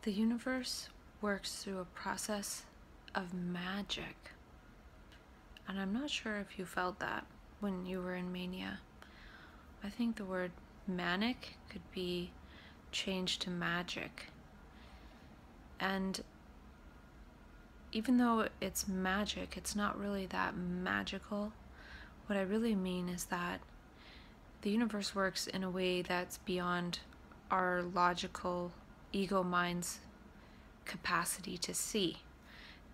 The universe works through a process of magic. And I'm not sure if you felt that when you were in mania. I think the word manic could be changed to magic. And even though it's magic, it's not really that magical. What I really mean is that the universe works in a way that's beyond our logical ego mind's capacity to see.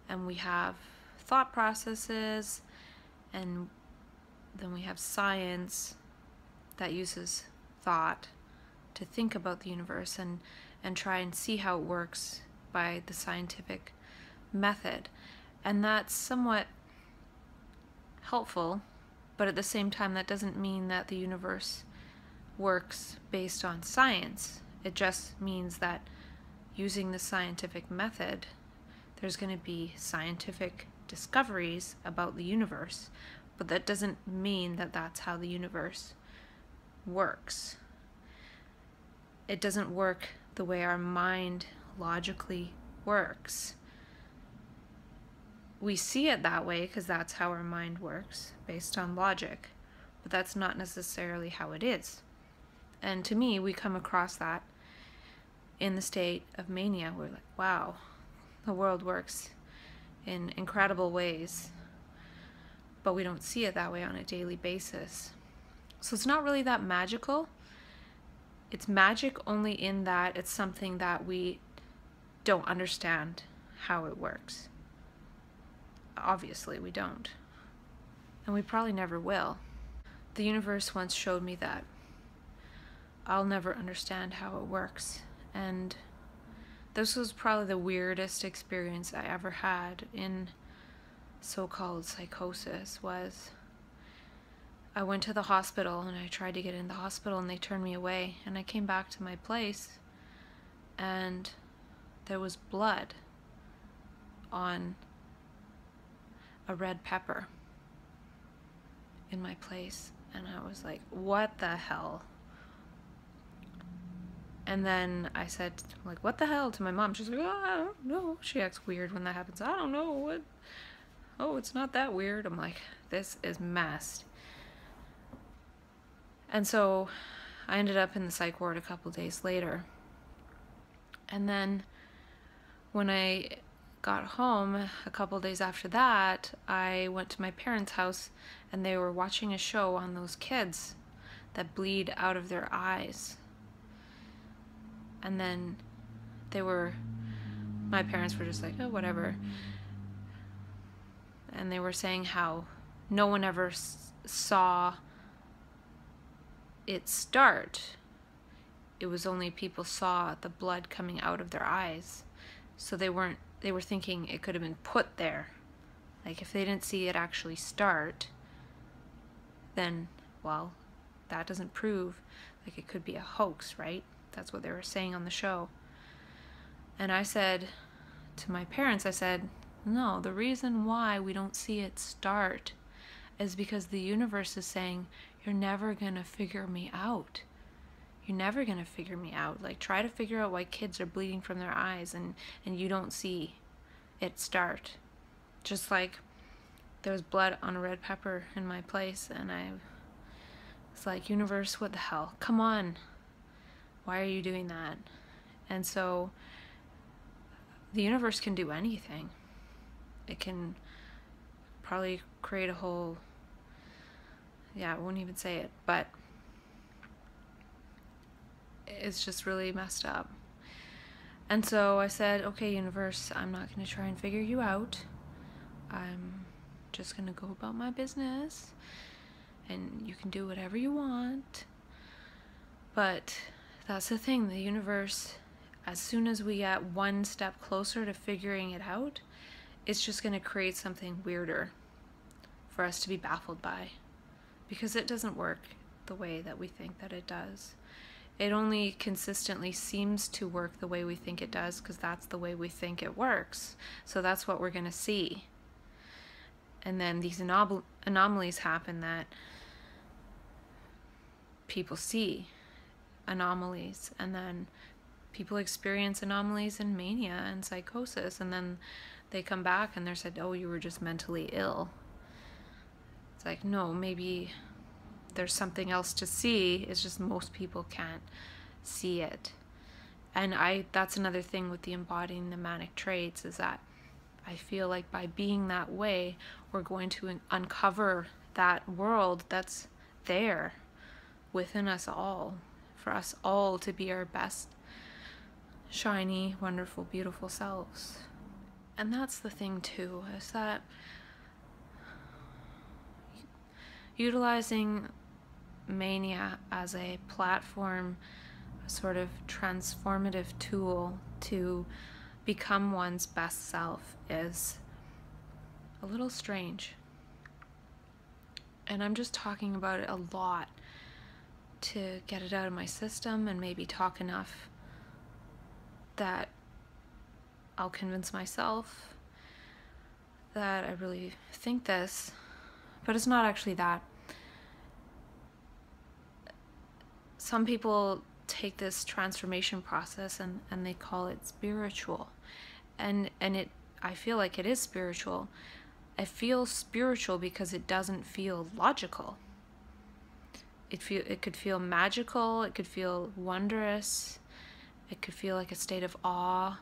And we have thought processes, and then we have science that uses thought to think about the universe and try and see how it works by the scientific method. And that's somewhat helpful, but at the same time that doesn't mean that the universe works based on science. It just means that using the scientific method, there's going to be scientific discoveries about the universe, but that doesn't mean that that's how the universe works. It doesn't work the way our mind logically works. We see it that way because that's how our mind works, based on logic, but that's not necessarily how it is. And to me, we come across that in the state of mania. We're like, wow, the world works in incredible ways, but we don't see it that way on a daily basis. So it's not really that magical. It's magic only in that it's something that we don't understand how it works. Obviously, we don't. And we probably never will. The universe once showed me that I'll never understand how it works. And this was probably the weirdest experience I ever had in so-called psychosis. Was I went to the hospital and I tried to get in the hospital and they turned me away, and I came back to my place and there was blood on a red pepper in my place, and I was like, what the hell? And then I said, like, what the hell, to my mom. She's like, oh, I don't know. She acts weird when that happens. I don't know what. Oh, it's not that weird. I'm like, this is messed. And so I ended up in the psych ward a couple days later. And then when I got home a couple days after that, I went to my parents' house and they were watching a show on those kids that bleed out of their eyes. And then my parents were just like, oh, whatever. And they were saying how no one ever saw it start. It was only people saw the blood coming out of their eyes. So they were thinking it could have been put there. Like, if they didn't see it actually start, then, well, that doesn't prove, like, it could be a hoax, right? That's what they were saying on the show. And I said to my parents, I said, no, the reason why we don't see it start is because the universe is saying, you're never gonna figure me out. You're never gonna figure me out. Like, try to figure out why kids are bleeding from their eyes and you don't see it start. Just like there was blood on a red pepper in my place, and I was like, universe, what the hell? Come on. Why are you doing that? And so the universe can do anything. It can probably create a whole, I won't even say it, but it's just really messed up. And so I said, okay, universe, I'm not going to try and figure you out. I'm just going to go about my business, and you can do whatever you want. But that's the thing, the universe, as soon as we get one step closer to figuring it out, it's just going to create something weirder for us to be baffled by, because it doesn't work the way that we think that it does. It only consistently seems to work the way we think it does because that's the way we think it works. So that's what we're going to see. And then these anomalies happen that people see anomalies, and then people experience anomalies in mania and psychosis, and then they come back and they're said, oh, you were just mentally ill. It's like, no, maybe there's something else to see. It's just most people can't see it. And that's another thing with the embodying the manic traits, is that I feel like by being that way, we're going to uncover that world that's there within us all, for us all to be our best, shiny, wonderful, beautiful selves. And that's the thing too, is that utilizing mania as a platform, a sort of transformative tool to become one's best self, is a little strange. And I'm just talking about it a lot to get it out of my system, and maybe talk enough that I'll convince myself that I really think this, but it's not actually that. Some people take this transformation process and they call it spiritual, and I feel like it is spiritual. It feels spiritual because it doesn't feel logical. It could feel magical, it could feel wondrous, it could feel like a state of awe.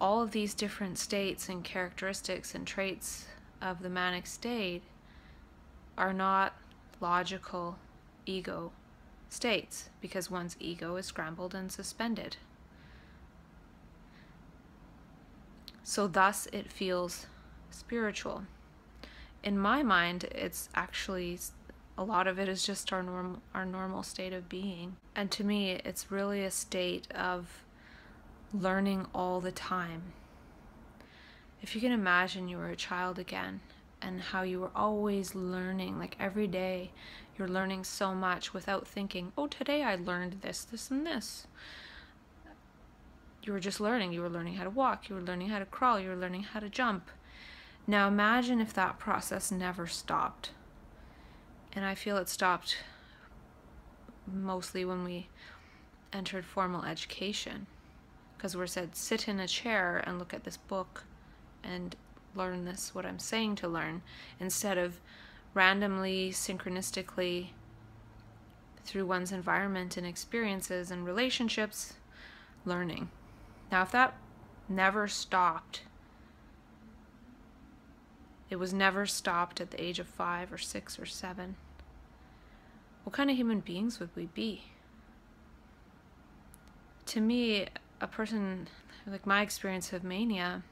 All of these different states and characteristics and traits of the manic state are not logical ego states, because one's ego is scrambled and suspended. So thus it feels spiritual. In my mind, it's actually, a lot of it is just our normal state of being. And to me, it's really a state of learning all the time. If you can imagine you were a child again, and how you were always learning, like every day you're learning so much without thinking, oh, today I learned this, this, and this. You were just learning. You were learning how to walk, you were learning how to crawl, you were learning how to jump. Now imagine if that process never stopped. And I feel it stopped mostly when we entered formal education, because we're said, sit in a chair and look at this book and learn this, what I'm saying to learn, instead of randomly, synchronistically, through one's environment and experiences and relationships, learning. Now, if that never stopped, it was never stopped at the age of 5 or 6 or 7, what kind of human beings would we be? To me, a person, like my experience of mania,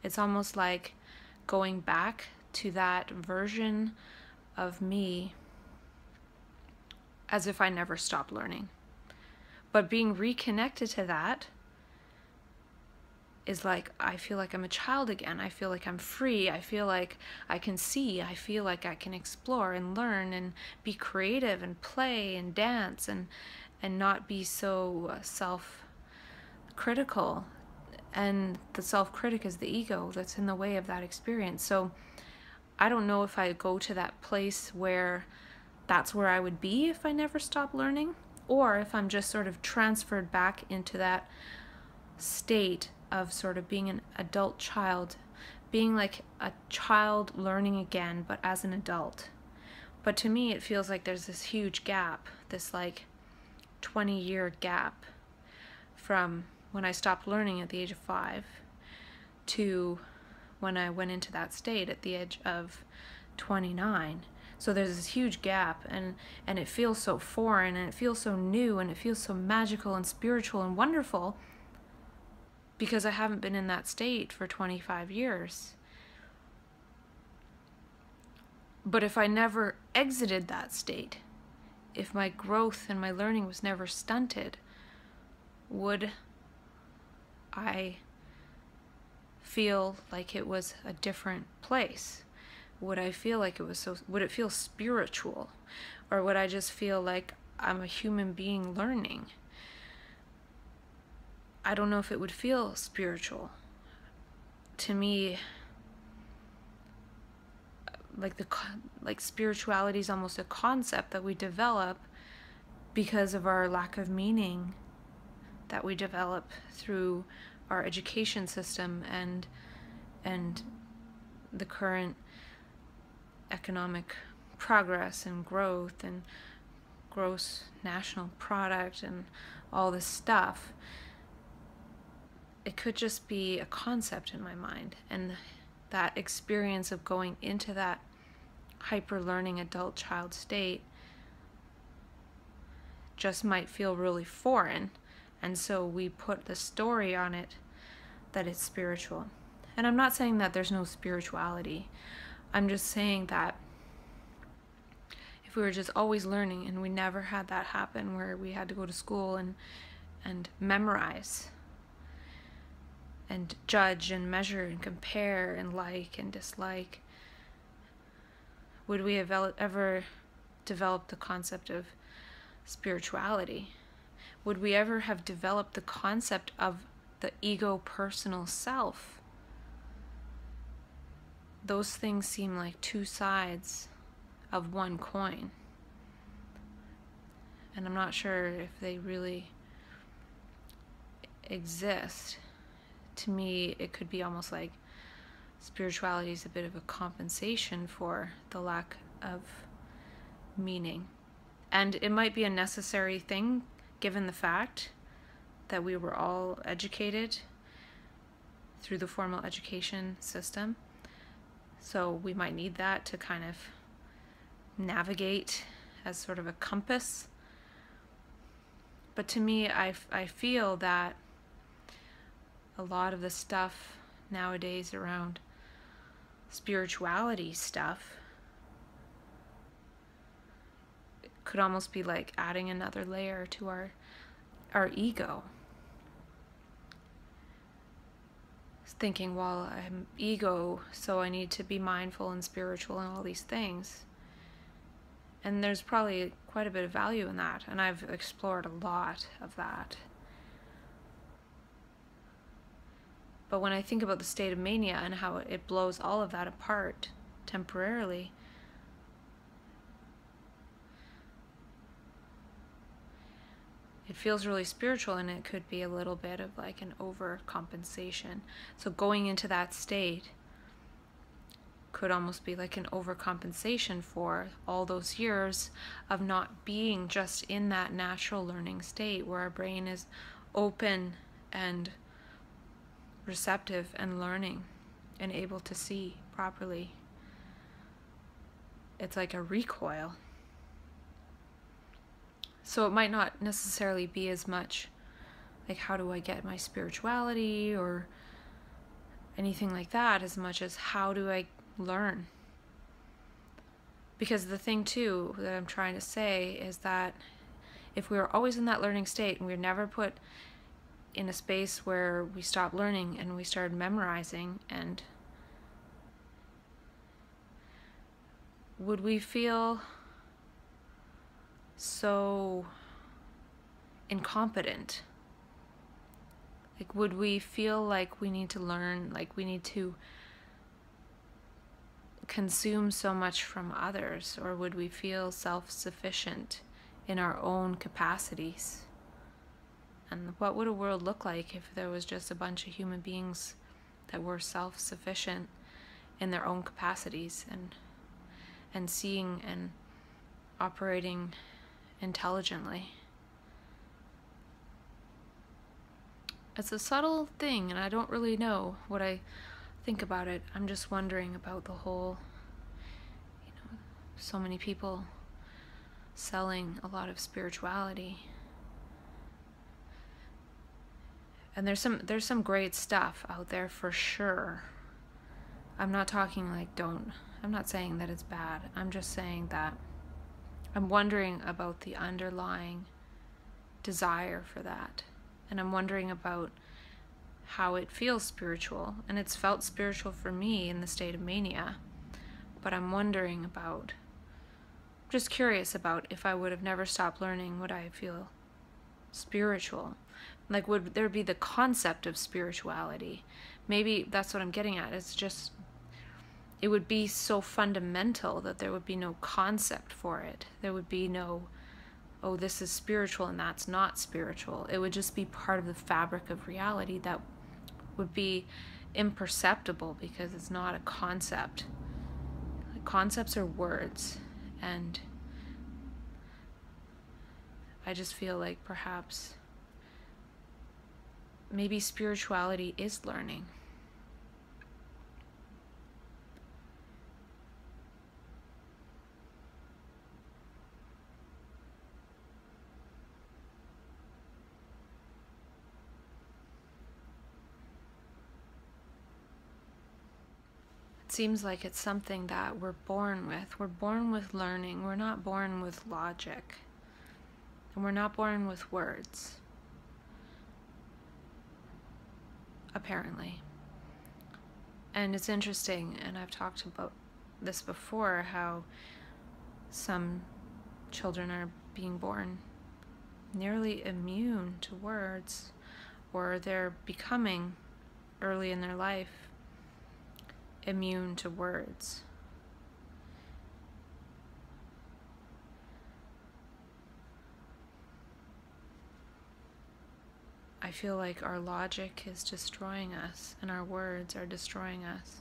it's almost like going back to that version of me as if I never stopped learning. But being reconnected to that is like, I feel like I'm a child again. I feel like I'm free. I feel like I can see. I feel like I can explore and learn and be creative and play and dance and not be so self-critical. And the self-critic is the ego that's in the way of that experience. So I don't know if I go to that place where that's where I would be if I never stopped learning, or if I'm just sort of transferred back into that state of sort of being an adult child, being like a child learning again, but as an adult. But to me, it feels like there's this huge gap, this like 20-year gap from when I stopped learning at the age of 5 to when I went into that state at the age of 29. So there's this huge gap, and it feels so foreign, and it feels so new, and it feels so magical and spiritual and wonderful, because I haven't been in that state for 25 years. But if I never exited that state, if my growth and my learning was never stunted, would I feel like it was a different place? Would I feel like it was so, would it feel spiritual? Or would I just feel like I'm a human being learning? I don't know if it would feel spiritual. To me, like spirituality is almost a concept that we develop because of our lack of meaning that we develop through our education system and the current economic progress and growth and gross national product and all this stuff, it could just be a concept in my mind. And that experience of going into that hyper-learning adult child state just might feel really foreign. And so we put the story on it that it's spiritual. And I'm not saying that there's no spirituality. I'm just saying that if we were just always learning and we never had that happen where we had to go to school and memorize and judge and measure and compare and like and dislike, would we have ever developed the concept of spirituality? Would we ever have developed the concept of the ego personal self? Those things seem like two sides of one coin. And I'm not sure if they really exist. To me, it could be almost like spirituality is a bit of a compensation for the lack of meaning. And it might be a necessary thing, given the fact that we were all educated through the formal education system. So we might need that to kind of navigate as sort of a compass. But to me, I feel that a lot of the stuff nowadays around spirituality stuff could almost be like adding another layer to our ego. Thinking, well, I'm ego, so I need to be mindful and spiritual and all these things. And there's probably quite a bit of value in that, and I've explored a lot of that. But when I think about the state of mania and how it blows all of that apart temporarily, it feels really spiritual, and it could be a little bit of like an overcompensation. So going into that state could almost be like an overcompensation for all those years of not being just in that natural learning state where our brain is open and receptive and learning and able to see properly. It's like a recoil. So it might not necessarily be as much like how do I get my spirituality or anything like that, as much as how do I learn. Because the thing too that I'm trying to say is that if we were always in that learning state and we were never put in a space where we stopped learning and we started memorizing, and would we feel so incompetent? Like, would we feel like we need to learn, like we need to consume so much from others, or would we feel self-sufficient in our own capacities? And what would a world look like if there was just a bunch of human beings that were self-sufficient in their own capacities and seeing and operating intelligently? It's a subtle thing, and I don't really know what I think about it. I'm just wondering about the whole, so many people selling a lot of spirituality. And there's some great stuff out there for sure. I'm not talking like I'm not saying that it's bad. I'm just saying that I'm wondering about the underlying desire for that. And I'm wondering about how it feels spiritual. And it's felt spiritual for me in the state of mania. But I'm wondering about, just curious about, if I would have never stopped learning, would I feel spiritual? Like, would there be the concept of spirituality? Maybe that's what I'm getting at. It's just, it would be so fundamental that there would be no concept for it. There would be no, oh, this is spiritual and that's not spiritual. It would just be part of the fabric of reality that would be imperceptible because it's not a concept. Concepts are words, and I just feel like perhaps maybe spirituality is learning. Seems like it's something that we're born with. We're born with learning. We're not born with logic. And we're not born with words. Apparently. And it's interesting, and I've talked about this before, how some children are being born nearly immune to words, or they're becoming, early in their life, immune to words. I feel like our logic is destroying us, and our words are destroying us.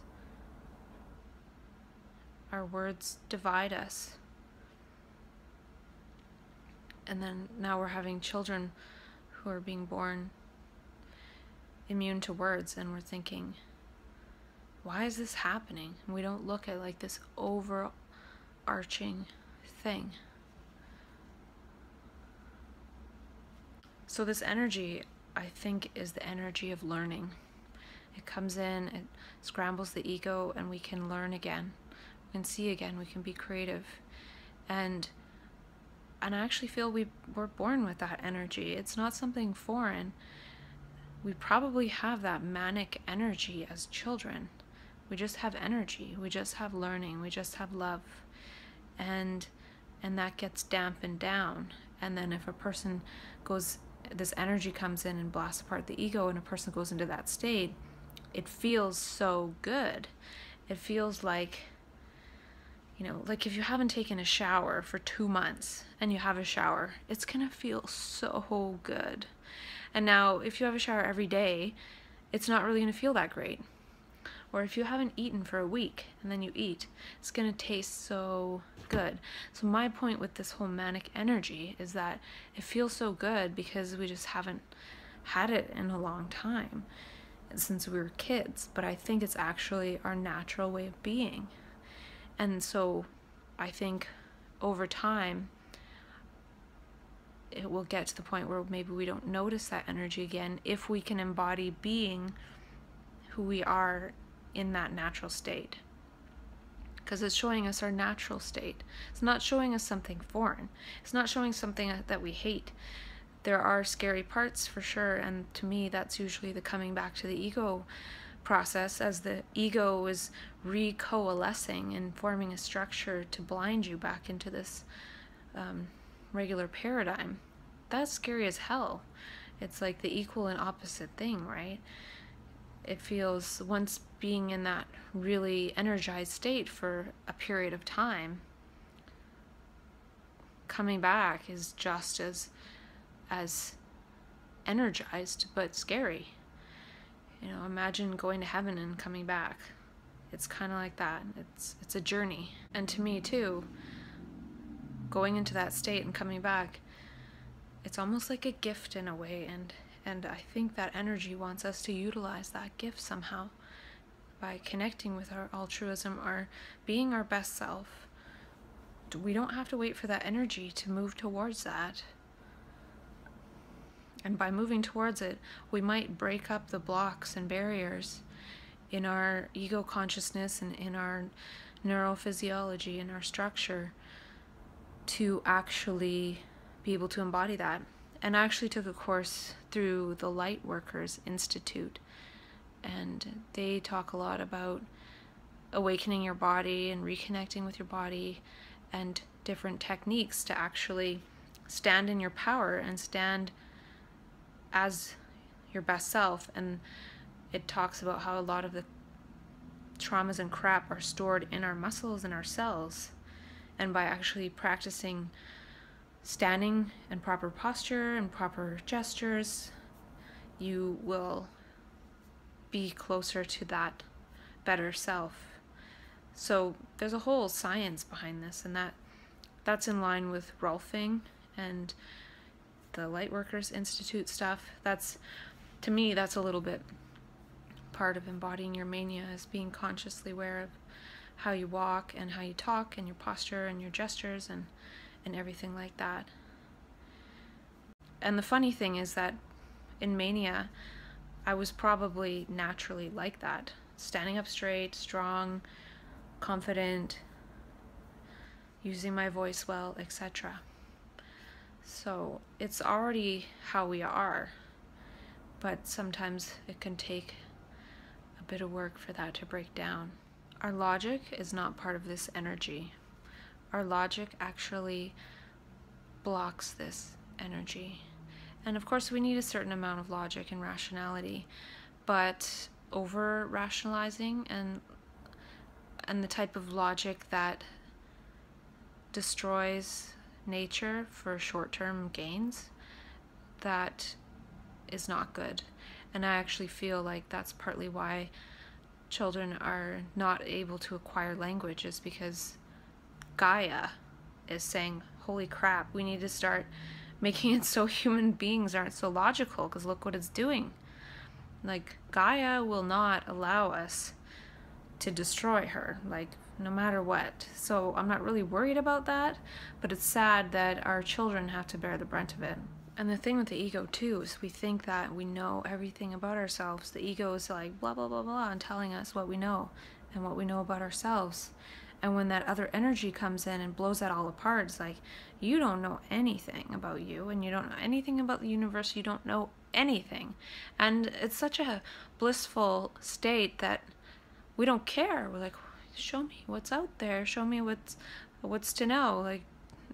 Our words divide us. And then now we're having children who are being born immune to words, and we're thinking, why is this happening? And we don't look at like this overarching thing. So this energy, I think, is the energy of learning. It comes in, it scrambles the ego, and we can learn again. We can see again, we can be creative. And I actually feel we're born with that energy. It's not something foreign. We probably have that manic energy as children. We just have energy, we just have learning, we just have love, and that gets dampened down. And then if a person goes, this energy comes in and blasts apart the ego, and a person goes into that state, it feels so good. It feels like, you know, like if you haven't taken a shower for 2 months and you have a shower, it's gonna feel so good. And now if you have a shower every day, it's not really gonna feel that great. Or if you haven't eaten for a week and then you eat, it's going to taste so good. So my point with this whole manic energy is that it feels so good because we just haven't had it in a long time, since we were kids. But I think it's actually our natural way of being. And so I think over time, it will get to the point where maybe we don't notice that energy again if we can embody being who we are in that natural state, because it's showing us our natural state. It's not showing us something foreign. It's not showing something that we hate. There are scary parts for sure, and to me that's usually the coming back to the ego process, as the ego is recoalescing and forming a structure to blind you back into this regular paradigm. That's scary as hell. It's like the equal and opposite thing, right? It feels, once being in that really energized state for a period of time, coming back is just as energized but scary. You know, imagine going to heaven and coming back. It's kind of like that. It's a journey. And to me too, going into that state and coming back, it's almost like a gift in a way, and I think that energy wants us to utilize that gift somehow by connecting with our altruism, our being our best self. We don't have to wait for that energy to move towards that. And by moving towards it, we might break up the blocks and barriers in our ego consciousness and in our neurophysiology and our structure to actually be able to embody that. And I actually took a course through the Light Workers Institute, and they talk a lot about awakening your body and reconnecting with your body and different techniques to actually stand in your power and stand as your best self. And it talks about how a lot of the traumas and crap are stored in our muscles and our cells, and by actually practicing standing in proper posture and proper gestures, you will be closer to that better self. So there's a whole science behind this, and that's in line with Rolfing and the Lightworkers Institute stuff. To me, that's a little bit part of embodying your mania, is being consciously aware of how you walk and how you talk and your posture and your gestures and everything like that. And the funny thing is that in mania, I was probably naturally like that. Standing up straight, strong, confident, using my voice well, etc. So it's already how we are, but sometimes it can take a bit of work for that to break down. Our logic is not part of this energy. Our logic actually blocks this energy. And of course we need a certain amount of logic and rationality, but over rationalizing and the type of logic that destroys nature for short-term gains, that is not good. And I actually feel like that's partly why children are not able to acquire language, is because Gaia is saying, holy crap, we need to start making it so human beings aren't so logical, because look what it's doing. Like, Gaia will not allow us to destroy her, like, no matter what. So I'm not really worried about that, but it's sad that our children have to bear the brunt of it. And the thing with the ego too is we think that we know everything about ourselves. The ego is like blah blah blah blah and telling us what we know and what we know about ourselves. And when that other energy comes in and blows that all apart, it's like, you don't know anything about you, and you don't know anything about the universe, you don't know anything. And it's such a blissful state that we don't care. We're like, show me what's out there, show me what's to know. Like,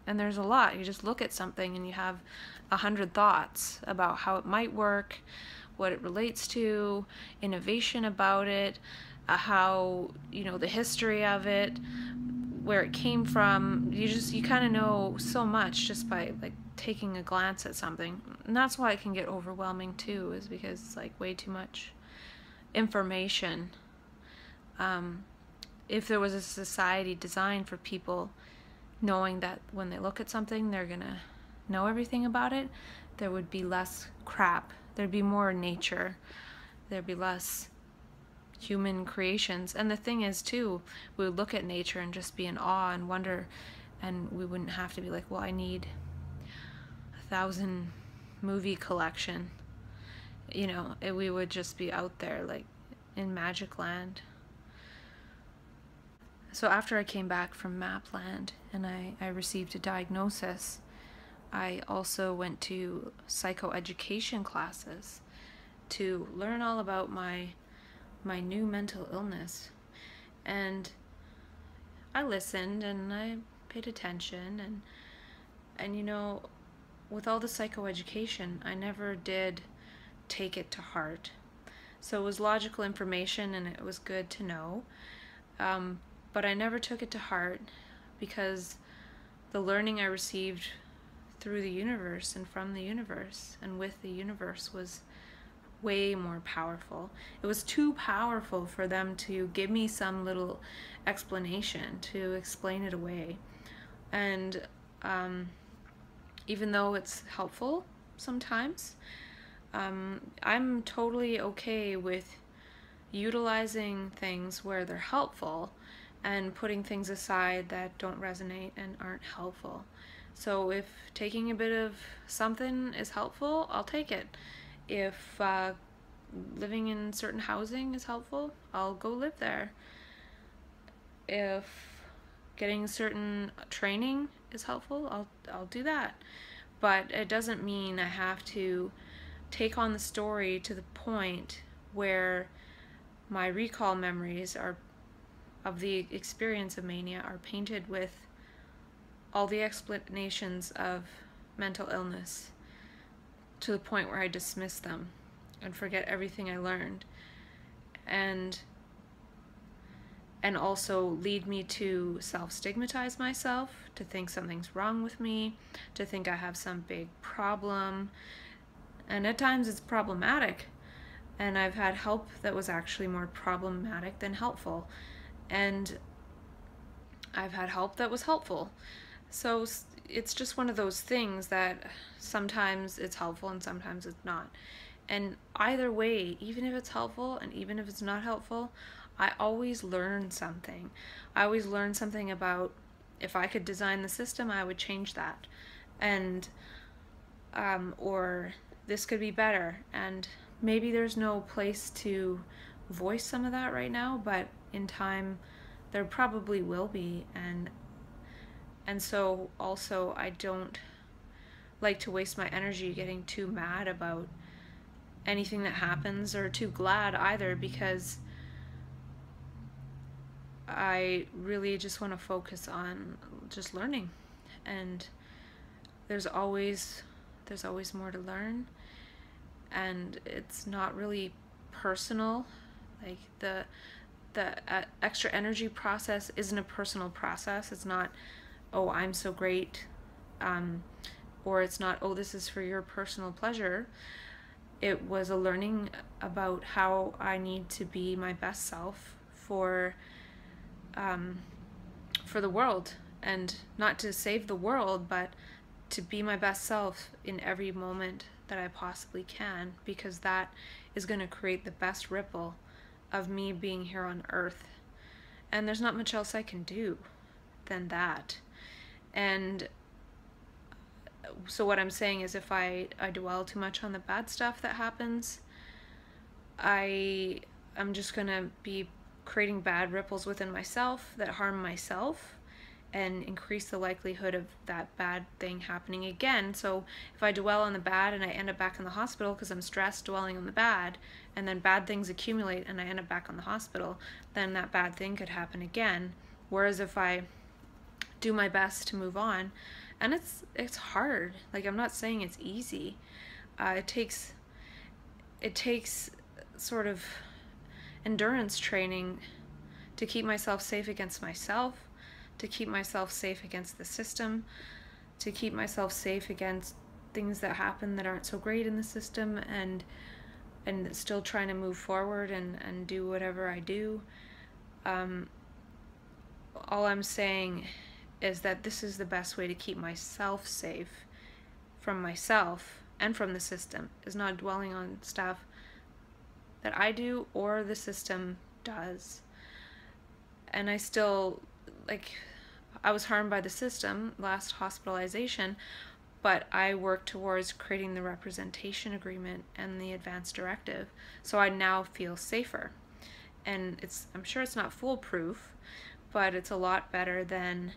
and there's a lot. You just look at something and you have 100 thoughts about how it might work, what it relates to, innovation about it, how, the history of it, where it came from. You kind of know so much just by like taking a glance at something. And that's why it can get overwhelming too, is because it's like way too much information. If there was a society designed for people knowing that when they look at something they're gonna know everything about it, there would be less crap. There'd be more nature. There'd be less human creations. And the thing is too, we would look at nature and just be in awe and wonder, and we wouldn't have to be like, well, I need 1,000 movie collection. We would just be out there like in magic land. So after I came back from Mapland and I received a diagnosis, I also went to psychoeducation classes to learn all about my new mental illness. And I listened and I paid attention, and with all the psychoeducation, I never did take it to heart. So it was logical information and it was good to know. But I never took it to heart because the learning I received through the universe and from the universe and with the universe was way more powerful. It was too powerful for them to give me some little explanation to explain it away. And even though it's helpful sometimes, I'm totally okay with utilizing things where they're helpful and putting things aside that don't resonate and aren't helpful. So if taking a bit of something is helpful, I'll take it. If living in certain housing is helpful, I'll go live there. If getting certain training is helpful, I'll do that. But it doesn't mean I have to take on the story to the point where my recall memories of the experience of mania are painted with all the explanations of mental illness to the point where I dismiss them and forget everything I learned. And and also lead me to self-stigmatize myself, to think something's wrong with me, to think I have some big problem. And at times it's problematic. And I've had help that was actually more problematic than helpful. And I've had help that was helpful. So it's just one of those things that sometimes it's helpful and sometimes it's not. And either way, even if it's helpful and even if it's not helpful, I always learn something. I always learn something about, if I could design the system, I would change that. And, or this could be better. And maybe there's no place to voice some of that right now, but in time there probably will be. And so also I don't like to waste my energy getting too mad about anything that happens, or too glad either, because I really just want to focus on just learning. And there's always more to learn, and it's not really personal. Like the extra energy process isn't a personal process. It's not, oh, I'm so great, or it's not, oh, this is for your personal pleasure. It was a learning about how I need to be my best self for the world, and not to save the world, but to be my best self in every moment that I possibly can, because that is going to create the best ripple of me being here on earth. And there's not much else I can do than that. And so what I'm saying is, if I dwell too much on the bad stuff that happens, I'm just going to be creating bad ripples within myself that harm myself and increase the likelihood of that bad thing happening again. So if I dwell on the bad and I end up back in the hospital because I'm stressed dwelling on the bad, and then bad things accumulate and I end up back in the hospital, then that bad thing could happen again. Whereas if I do my best to move on, and it's hard, like I'm not saying it's easy, it takes sort of endurance training to keep myself safe against myself, to keep myself safe against the system, to keep myself safe against things that happen that aren't so great in the system, and still trying to move forward and do whatever I do. All I'm saying is that this is the best way to keep myself safe from myself and from the system, is not dwelling on stuff that I do or the system does. And I still, I was harmed by the system last hospitalization, but I worked towards creating the representation agreement and the advance directive, so I now feel safer. And I'm sure it's not foolproof, but it's a lot better than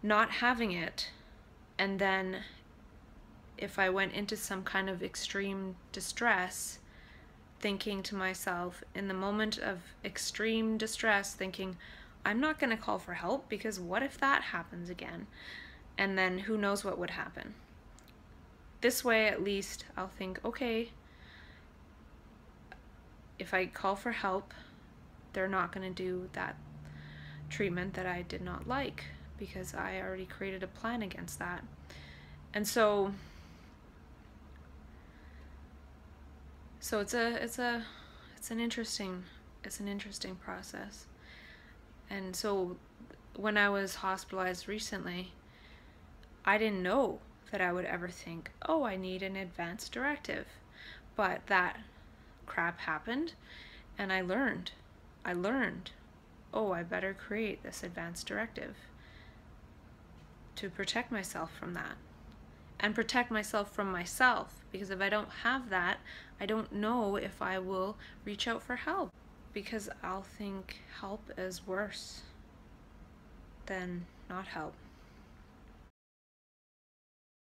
not having it. And then if I went into some kind of extreme distress, thinking to myself in the moment of extreme distress, thinking, I'm not going to call for help because what if that happens again? And then who knows what would happen. This way, at least, I'll think, okay, if I call for help, they're not going to do that treatment that I did not like, because I already created a plan against that. And so it's an interesting process. And so when I was hospitalized recently, I didn't know that I would ever think, oh, I need an advance directive. But that crap happened, and I learned, oh, I better create this advance directive to protect myself from that, and protect myself from myself, because if I don't have that, I don't know if I will reach out for help, because I'll think help is worse than not help.